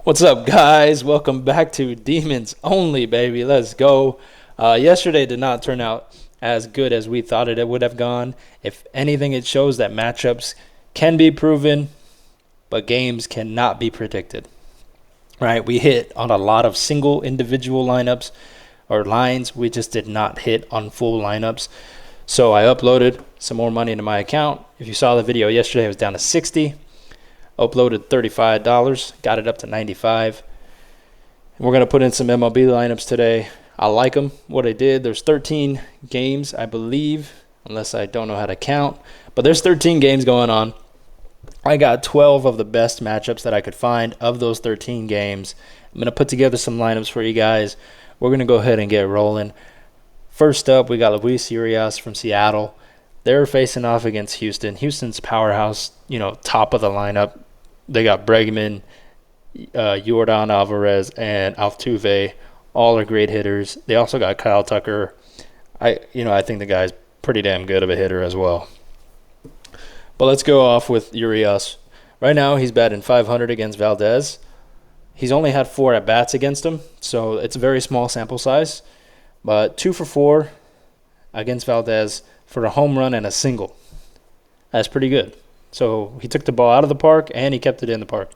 What's up, guys? Welcome back to Demons Only, baby. Let's go. Yesterday did not turn out as good as we thought it would have gone. If anything, it shows that matchups can be proven, but games cannot be predicted. Right? We hit on a lot of single individual lineups or lines. We just did not hit on full lineups. So I uploaded some more money into my account. If you saw the video yesterday, it was down to 60. Uploaded $35, got it up to 95. And we're going to put in some MLB lineups today. I like them, what I did. There's 13 games, I believe, unless I don't know how to count. But there's 13 games going on. I got 12 of the best matchups that I could find of those 13 games. I'm going to put together some lineups for you guys. We're going to go ahead and get rolling. First up, we got Luis Urias from Seattle. They're facing off against Houston. Houston's powerhouse, top of the lineup. They got Bregman, Yordan Alvarez, and Altuve. All are great hitters. They also got Kyle Tucker. I think the guy's pretty damn good of a hitter as well. But let's go off with Urias. Right now, he's batting .500 against Valdez. He's only had 4 at-bats against him, so it's a very small sample size. But 2 for 4 against Valdez for a home run and a single. That's pretty good. So he took the ball out of the park and he kept it in the park.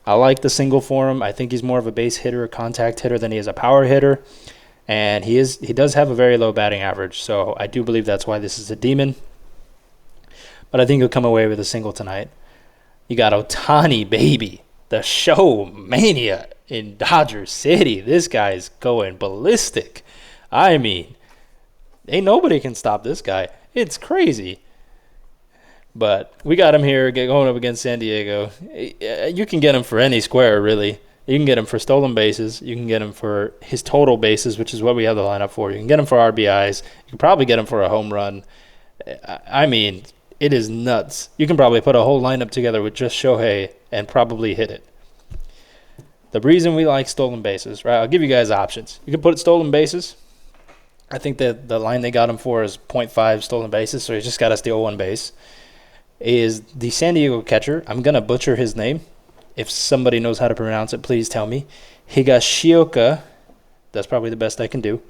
I like the single for him. I think he's more of a base hitter, a contact hitter than he is a power hitter. And he does have a very low batting average. So I do believe that's why this is a demon. But I think he'll come away with a single tonight. You got Ohtani, baby. The show mania in Dodger City. This guy's going ballistic. I mean, ain't nobody can stop this guy. It's crazy. But we got him here going up against San Diego. You can get him for any square, really. You can get him for stolen bases. You can get him for his total bases, which is what we have the lineup for. You can get him for RBIs. You can probably get him for a home run. I mean, it is nuts. You can probably put a whole lineup together with just Shohei and probably hit it. The reason we like stolen bases, right? I'll give you guys options. You can put stolen bases. I think that the line they got him for is .5 stolen bases, so he's just got to steal one base. Is the San Diego catcher. I'm going to butcher his name. If somebody knows how to pronounce it, please tell me. Higashioka. That's probably the best I can do.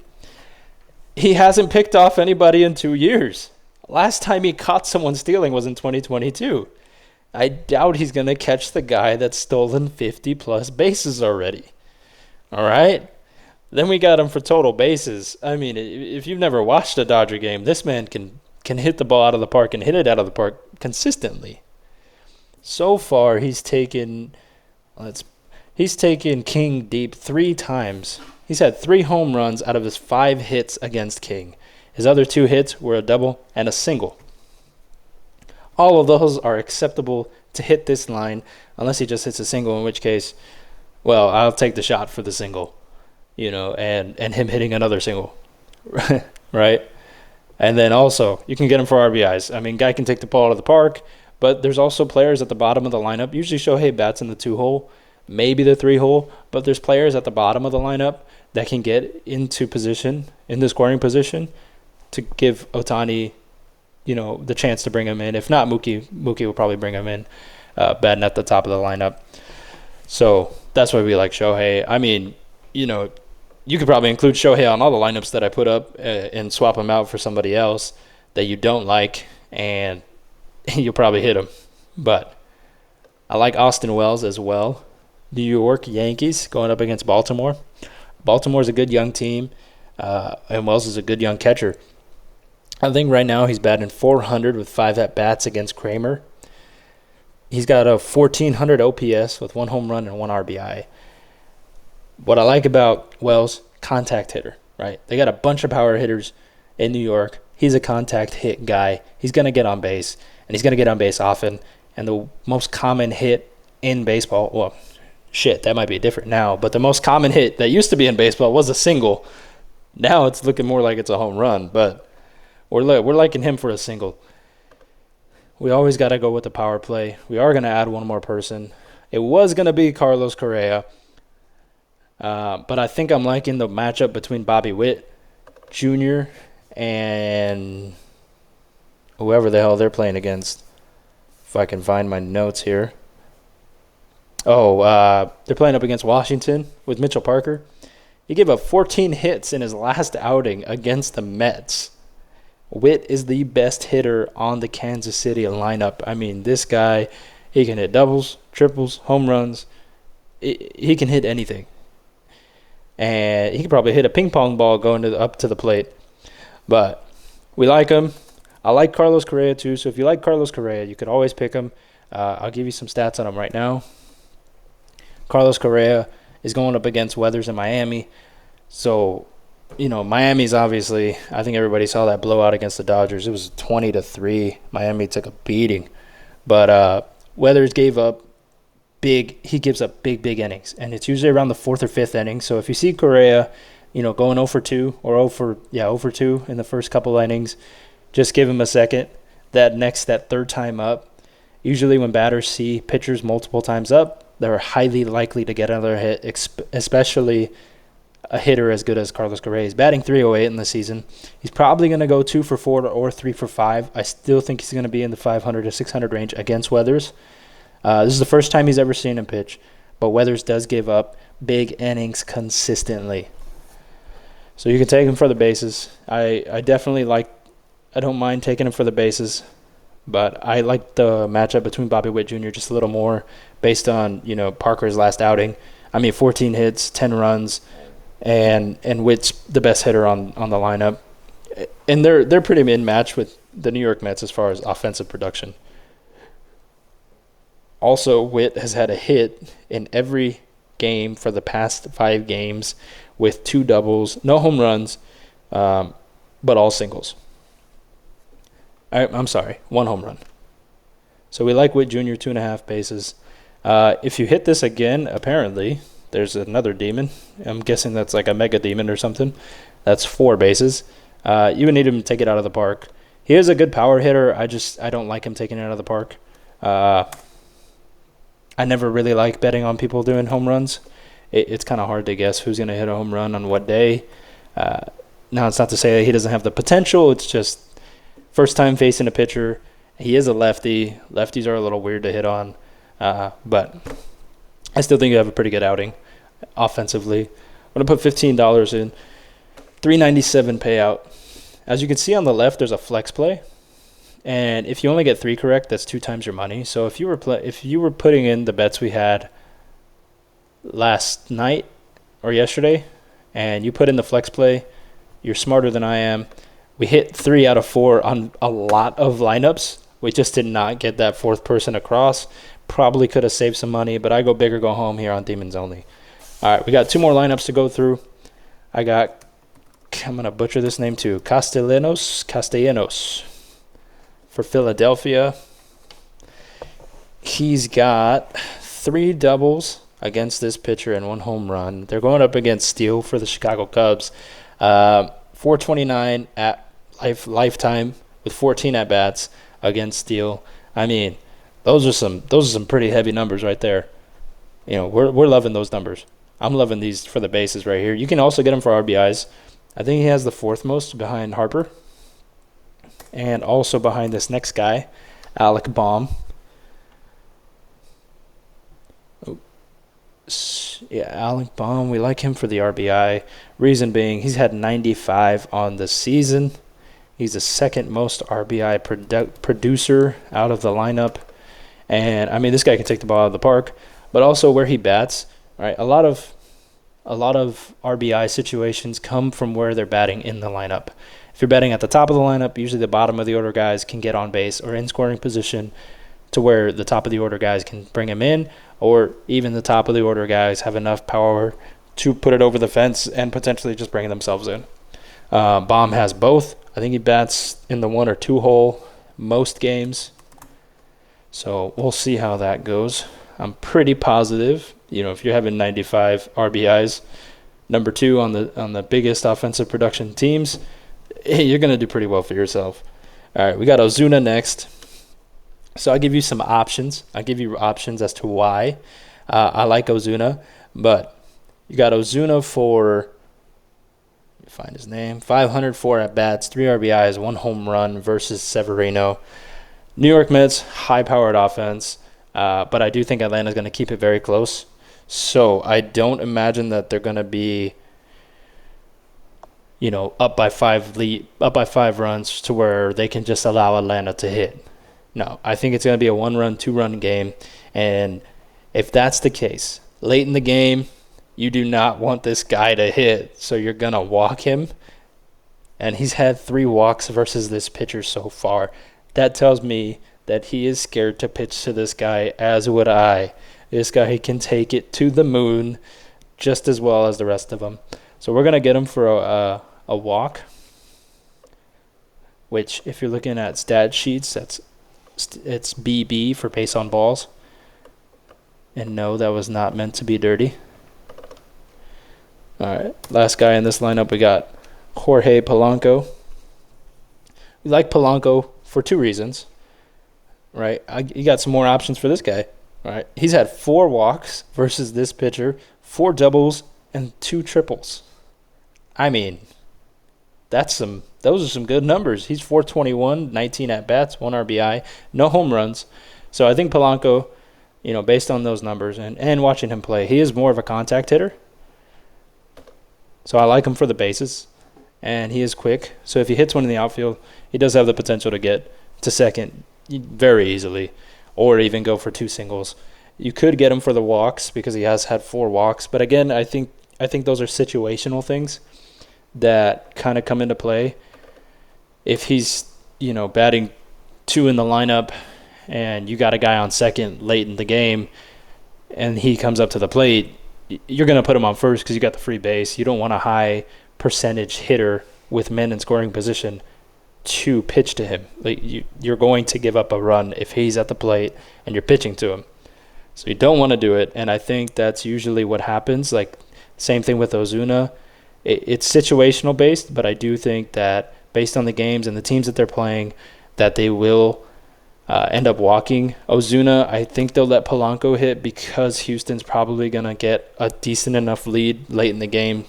He hasn't picked off anybody in 2 years. Last time he caught someone stealing was in 2022. I doubt he's going to catch the guy that's stolen 50-plus bases already. All right? Then we got him for total bases. I mean, if you've never watched a Dodger game, this man can hit the ball out of the park and hit it out of the park consistently. So far, he's taken King deep 3 times. He's had 3 home runs out of his 5 hits against King. His other 2 hits were a double and a single. All of those are acceptable to hit this line, unless he just hits a single, in which case, well, I'll take the shot for the single, and him hitting another single, right? And then also, you can get him for RBIs. I mean, guy can take the ball out of the park, but there's also players at the bottom of the lineup. Usually Shohei bats in the 2-hole, maybe the 3-hole, but there's players at the bottom of the lineup that can get into position, in the scoring position, to give Ohtani, the chance to bring him in. If not, Mookie will probably bring him in, batting at the top of the lineup. So that's why we like Shohei. I mean, you could probably include Shohei on all the lineups that I put up and swap him out for somebody else that you don't like, and you'll probably hit him. But I like Austin Wells as well. New York Yankees going up against Baltimore. Baltimore's a good young team, and Wells is a good young catcher. I think right now he's batting .400 with 5 at-bats against Kramer. He's got a 1,400 OPS with 1 home run and 1 RBI. What I like about Wells, contact hitter, right? They got a bunch of power hitters in New York. He's a contact hit guy. He's going to get on base, and he's going to get on base often. And the most common hit in baseball, well, shit, that might be different now, but the most common hit that used to be in baseball was a single. Now it's looking more like it's a home run, but we're liking him for a single. We always got to go with the power play. We are going to add one more person. It was going to be Carlos Correa. But I think I'm liking the matchup between Bobby Witt Jr. and whoever the hell they're playing against. If I can find my notes here. They're playing up against Washington with Mitchell Parker. He gave up 14 hits in his last outing against the Mets. Witt is the best hitter on the Kansas City lineup. I mean, this guy, he can hit doubles, triples, home runs. He can hit anything. And he could probably hit a ping pong ball going up to the plate. But we like him. I like Carlos Correa too. So if you like Carlos Correa, you could always pick him. I'll give you some stats on him right now. Carlos Correa is going up against Weathers in Miami. So, Miami's obviously, I think everybody saw that blowout against the Dodgers. It was 20-3. Miami took a beating. But Weathers gave up he gives up big innings. And it's usually around the fourth or fifth inning. So if you see Correa, going 0 for 2 or 0 for 2 in the first couple innings, just give him a second. That third time up, usually when batters see pitchers multiple times up, they're highly likely to get another hit, especially a hitter as good as Carlos Correa. He's batting .308 in the season. He's probably going to go 2 for 4 or 3 for 5. I still think he's going to be in the 500 to 600 range against Weathers. This is the first time he's ever seen him pitch, but Weathers does give up big innings consistently. So you can take him for the bases. I don't mind taking him for the bases, but I like the matchup between Bobby Witt Jr. just a little more based on, Parker's last outing. 14 hits, 10 runs, and Witt's the best hitter on the lineup. And they're pretty in-match with the New York Mets as far as offensive production. Also, Witt has had a hit in every game for the past 5 games with 2 doubles, no home runs, but all singles. I'm sorry, 1 home run. So we like Witt Jr. 2.5 bases. If you hit this again, apparently there's another demon. I'm guessing that's like a mega demon or something. That's 4 bases. You would need him to take it out of the park. He is a good power hitter. I don't like him taking it out of the park. I never really like betting on people doing home runs. It's kind of hard to guess who's going to hit a home run on what day. Now, it's not to say that he doesn't have the potential. It's just first time facing a pitcher. He is a lefty. Lefties are a little weird to hit on. But I still think you have a pretty good outing offensively. I'm going to put $15 in. $3.97 payout. As you can see on the left, there's a flex play. And if you only get 3 correct, that's 2 times your money. So if you were putting in the bets we had last night or yesterday, and you put in the flex play, you're smarter than I am. We hit 3 out of 4 on a lot of lineups. We just did not get that 4th person across. Probably could have saved some money, but I go big or go home here on Demons Only. All right, we got 2 more lineups to go through. I'm going to butcher this name too, Castellanos for Philadelphia. He's got 3 doubles against this pitcher and 1 home run. They're going up against Steele for the Chicago Cubs. 429 at lifetime with 14 at bats against Steele. Those are some pretty heavy numbers right there. We're loving those numbers. I'm loving these for the bases right here. You can also get them for RBIs. I think he has the 4th most behind Harper. And also behind this next guy, Alec Baum. Alec Baum, we like him for the RBI. Reason being, he's had 95 on the season. He's the 2nd most RBI producer out of the lineup. And, this guy can take the ball out of the park. But also where he bats, right? A lot of RBI situations come from where they're batting in the lineup. If you're batting at the top of the lineup, usually the bottom of the order guys can get on base or in scoring position to where the top of the order guys can bring him in, or even the top of the order guys have enough power to put it over the fence and potentially just bring themselves in. Baum has both. I think he bats in the 1 or 2 hole most games. So we'll see how that goes. I'm pretty positive, if you're having 95 RBIs, number 2 on the biggest offensive production teams, you're going to do pretty well for yourself. All right, we got Ozuna next. So I'll give you some options. I'll give you options as to why I like Ozuna. But you got Ozuna for, let me find his name, 504 at-bats, 3 RBIs, 1 home run versus Severino. New York Mets, high-powered offense. But I do think Atlanta's going to keep it very close. So I don't imagine that they're going to be, up by 5 runs to where they can just allow Atlanta to hit. No, I think it's going to be a 1-run, 2-run game. And if that's the case, late in the game, you do not want this guy to hit, so you're going to walk him. And he's had 3 walks versus this pitcher so far. That tells me that he is scared to pitch to this guy, as would I. This guy can take it to the moon just as well as the rest of them. So we're going to get him for a walk, which if you're looking at stat sheets, it's BB for base on balls. And no, that was not meant to be dirty. All right, last guy in this lineup, we got Jorge Polanco. We like Polanco for 2 reasons, right? You got some more options for this guy, right? He's had 4 walks versus this pitcher, 4 doubles and 2 triples. I mean, those are some good numbers. He's 421, 19 at-bats, 1 RBI, no home runs. So I think Polanco, based on those numbers and watching him play, he is more of a contact hitter. So I like him for the bases, and he is quick. So if he hits one in the outfield, he does have the potential to get to second very easily, or even go for 2 singles. You could get him for the walks because he has had 4 walks. But again, I think those are situational things that kind of come into play. If he's, batting 2 in the lineup and you got a guy on second late in the game and he comes up to the plate, you're going to put him on first because you got the free base. You don't want a high percentage hitter with men in scoring position to pitch to him. Like you're going to give up a run if he's at the plate and you're pitching to him. So you don't want to do it, and I think that's usually what happens. Like same thing with Ozuna. It's situational based, but I do think that based on the games and the teams that they're playing, that they will end up walking Ozuna. I think they'll let Polanco hit because Houston's probably going to get a decent enough lead late in the game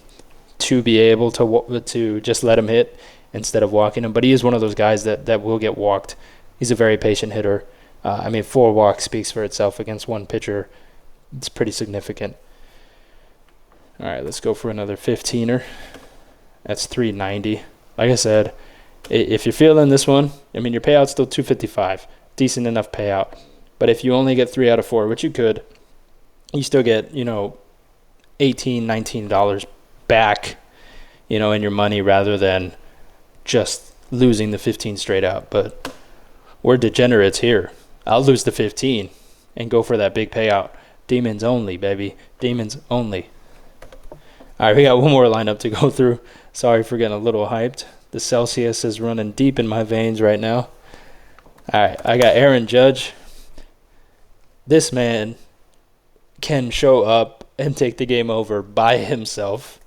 to be able to just let him hit instead of walking him. But he is one of those guys that will get walked. He's a very patient hitter. 4 walks speaks for itself against 1 pitcher. It's pretty significant. All right, let's go for another 15er. That's 390. Like I said, if you're feeling this one, your payout's still 255. Decent enough payout. But if you only get 3 out of 4, which you could, you still get, $18, $19 back, in your money rather than just losing the 15 straight out. But we're degenerates here. I'll lose the 15 and go for that big payout. Demons only, baby. Demons only. All right, we got one more lineup to go through. Sorry for getting a little hyped. The Celsius is running deep in my veins right now. All right, I got Aaron Judge. This man can show up and take the game over by himself.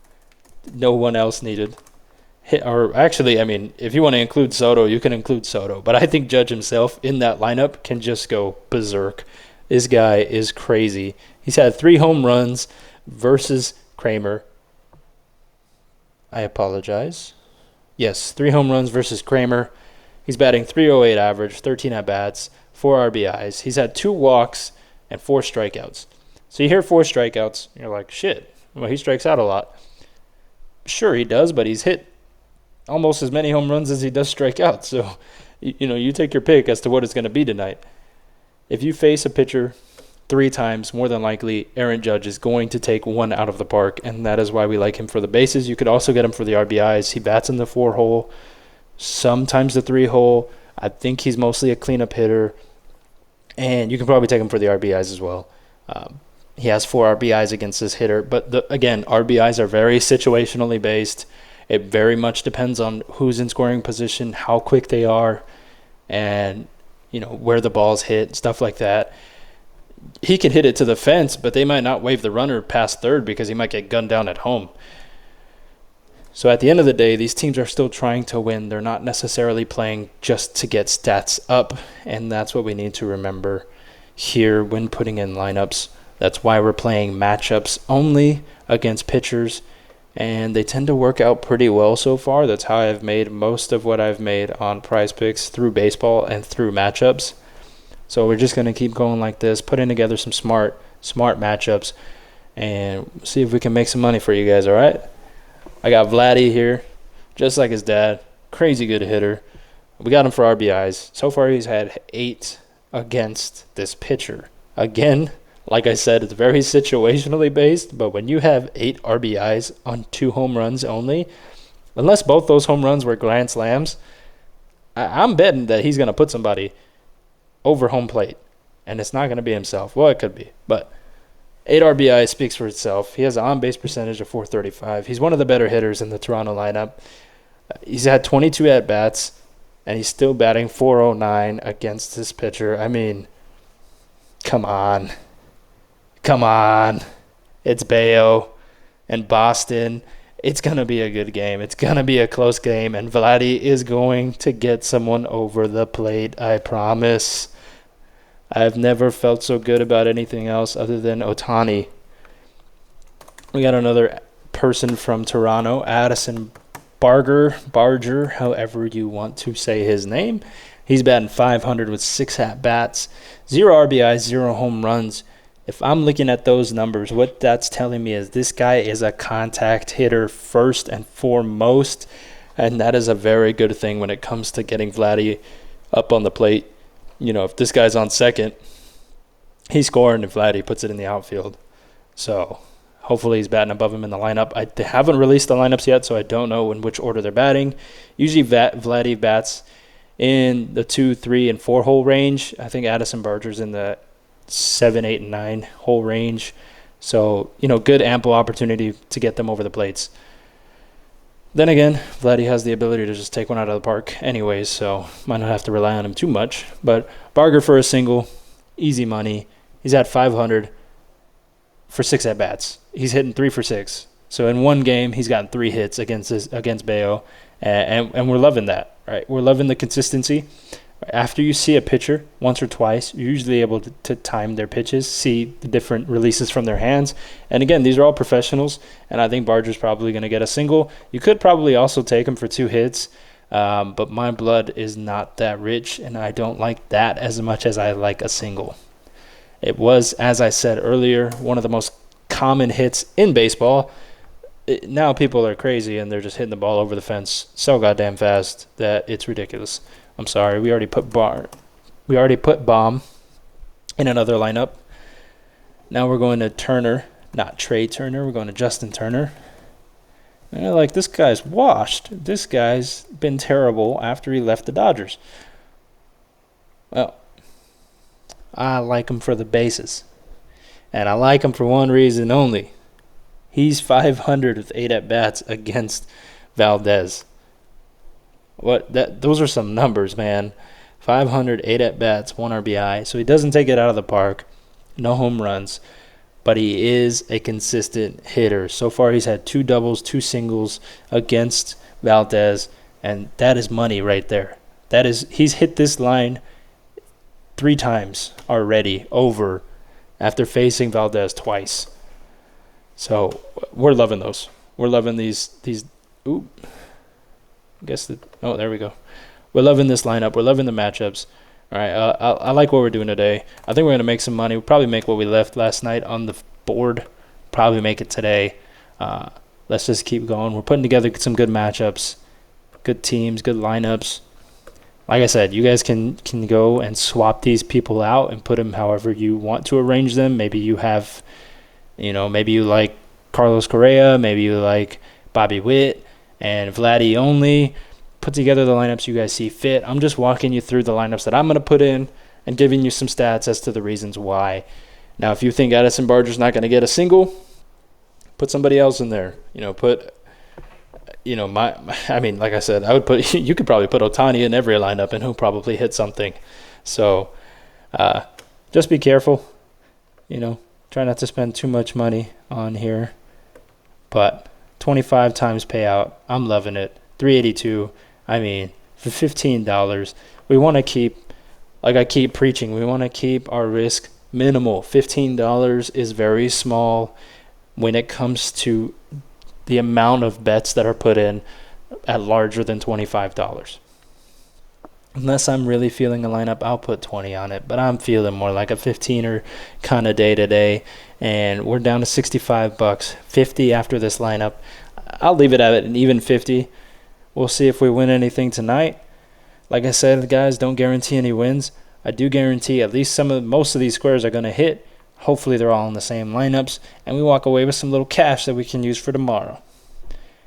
No one else needed. If you want to include Soto, you can include Soto. But I think Judge himself in that lineup can just go berserk. This guy is crazy. He's had 3 home runs versus Kramer. I apologize. Yes, 3 home runs versus Kramer. He's batting .308 average, 13 at-bats, 4 RBIs. He's had 2 walks and 4 strikeouts. So you hear 4 strikeouts, you're like, shit, well, he strikes out a lot. Sure, he does, but he's hit almost as many home runs as he does strike out. So, you take your pick as to what it's going to be tonight. If you face a pitcher 3 times, more than likely, Aaron Judge is going to take 1 out of the park, and that is why we like him for the bases. You could also get him for the RBIs. He bats in the 4-hole, sometimes the 3-hole. I think he's mostly a cleanup hitter, and you can probably take him for the RBIs as well. He has 4 RBIs against this hitter, but again, RBIs are very situationally based. It very much depends on who's in scoring position, how quick they are, and where the ball's hit, stuff like that. He can hit it to the fence, but they might not wave the runner past third because he might get gunned down at home. So at the end of the day, these teams are still trying to win. They're not necessarily playing just to get stats up, and that's what we need to remember here when putting in lineups. That's why we're playing matchups only against pitchers, and they tend to work out pretty well so far. That's how I've made most of what I've made on Prize Picks, through baseball and through matchups. So we're just going to keep going like this, putting together some smart matchups, and see if we can make some money for you guys, all right? I got Vladdy here, just like his dad. Crazy good hitter. We got him for RBIs. So far, he's had 8 against this pitcher. Again, like I said, it's very situationally based, but when you have 8 RBIs on 2 home runs only, unless both those home runs were grand slams, I'm betting that he's going to put somebody over home plate, and it's not going to be himself. Well, it could be, but 8 RBI speaks for itself. He has an on-base percentage of .435. He's one of the better hitters in the Toronto lineup. He's had 22 at-bats, and he's still batting .409 against this pitcher. I mean, come on. Come on. It's Bayo and Boston. It's going to be a good game. It's going to be a close game, and Vladdy is going to get someone over the plate, I promise. I've never felt so good about anything else other than Ohtani. We got another person from Toronto, Addison Barger, however you want to say his name. He's batting .500 with 6 at-bats, 0 RBIs, 0 home runs. If I'm looking at those numbers, what that's telling me is this guy is a contact hitter first and foremost, and that is a very good thing when it comes to getting Vladdy up on the plate. You know, if this guy's on second, he's scoring and Vladdy puts it in the outfield. So hopefully he's batting above him in the lineup. They haven't released the lineups yet, so I don't know in which order they're batting. Usually Vladdy bats in the 2, 3, and 4 hole range. I think Addison Barger's in the 7, 8, and 9 hole range. So, you know, good ample opportunity to get them over the plates. Then again, Vladdy has the ability to just take one out of the park anyways, so might not have to rely on him too much. But Barger for a single, easy money. He's at .500 for 6 at-bats. He's hitting 3 for 6. So in one game, he's gotten 3 hits against Bayo, and we're loving that, right? We're loving the consistency. After you see a pitcher once or twice, you're usually able to time their pitches, see the different releases from their hands. And again, these are all professionals, and I think Barger's probably going to get a single. You could probably also take him for 2 hits, but my blood is not that rich, and I don't like that as much as I like a single. It was, as I said earlier, one of the most common hits in baseball. Now people are crazy, and they're just hitting the ball over the fence so goddamn fast that it's ridiculous. I'm sorry, we already put Bomb in another lineup. Now we're going to Turner, not Trey Turner. We're going to Justin Turner. And they're like, this guy's washed. This guy's been terrible after he left the Dodgers. Well, I like him for the bases. And I like him for one reason only. He's .500 with 8 at-bats against Valdez. Those are some numbers, man. .500, 8 at-bats, 1 RBI. So he doesn't take it out of the park. No home runs. But he is a consistent hitter. So far he's had 2 doubles, 2 singles against Valdez. And that is money right there. He's hit this line 3 times already over after facing Valdez twice. So we're loving those. We're loving these. Ooh. There we go. We're loving this lineup. We're loving the matchups. All right, I like what we're doing today. I think we're going to make some money. We'll probably make what we left last night on the board. Probably make it today. Let's just keep going. We're putting together some good matchups, good teams, good lineups. Like I said, you guys can go and swap these people out and put them however you want to arrange them. Maybe you have, maybe you like Carlos Correa. Maybe you like Bobby Witt and Vladdy only. Put together the lineups you guys see fit. I'm just walking you through the lineups that I'm going to put in and giving you some stats as to the reasons why. Now, if you think Addison Barger's not going to get a single, put somebody else in there. Like I said, I would put. You could probably put Ohtani in every lineup, and he'll probably hit something. So, just be careful. Try not to spend too much money on here. But 25 times payout, I'm loving it. 382. I mean, for $15, we want to keep, like I keep preaching, we want to keep our risk minimal. $15 is very small when it comes to the amount of bets that are put in at larger than $25. Unless I'm really feeling a lineup, I'll put 20 on it. But I'm feeling more like a 15er kind of day today. And we're down to 65 bucks, 50 after this lineup. I'll leave it at an even 50. We'll see if we win anything tonight. Like I said, guys, don't guarantee any wins. I do guarantee at least most of these squares are going to hit. Hopefully they're all in the same lineups, and we walk away with some little cash that we can use for tomorrow.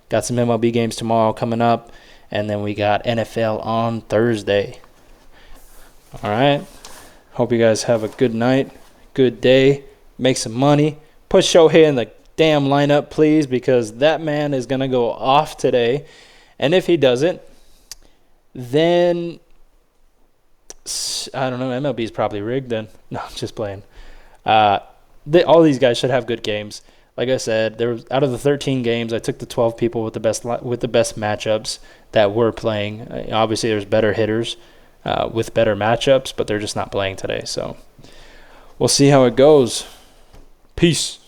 Got some MLB games tomorrow coming up, and then we got NFL on Thursday. All right. Hope you guys have a good night, good day, make some money. Put Shohei in the damn lineup, please, because that man is going to go off today. And if he doesn't, then I don't know. MLB is probably rigged then. No, I'm just playing. All these guys should have good games. Like I said, there was, out of the 13 games, I took the 12 people with the best matchups that were playing. Obviously, there's better hitters with better matchups, but they're just not playing today. So we'll see how it goes. Peace.